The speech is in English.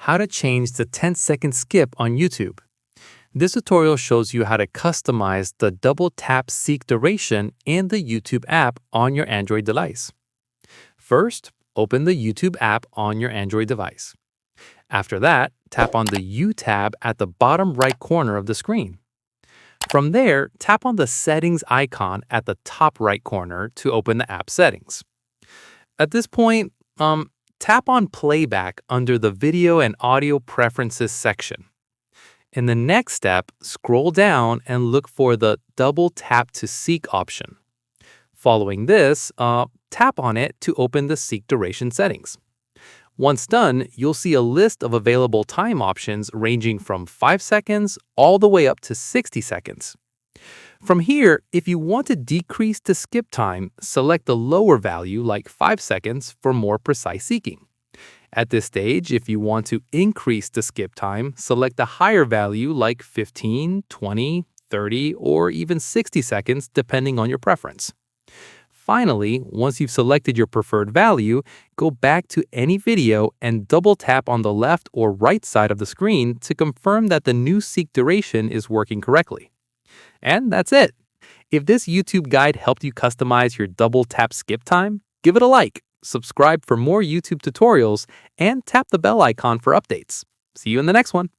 how to change the 10-second skip on YouTube. This tutorial shows you how to customize the double tap seek duration in the YouTube app on your Android device. First, open the YouTube app on your Android device. After that, tap on the U tab at the bottom right corner of the screen. From there, tap on the settings icon at the top right corner to open the app settings. At this point, tap on playback under the video and audio preferences section. In the next step, scroll down and look for the double tap to seek option. Following this, tap on it to open the seek duration settings. Once done, you'll see a list of available time options ranging from 5 seconds all the way up to 60 seconds. From here, if you want to decrease the skip time, select the lower value like 5 seconds for more precise seeking. At this stage, if you want to increase the skip time, select the higher value like 15, 20, 30, or even 60 seconds depending on your preference. Finally, once you've selected your preferred value, go back to any video and double tap on the left or right side of the screen to confirm that the new seek duration is working correctly. And that's it. If this YouTube guide helped you customize your double tap skip time, give it a like, subscribe for more YouTube tutorials, and tap the bell icon for updates. See you in the next one.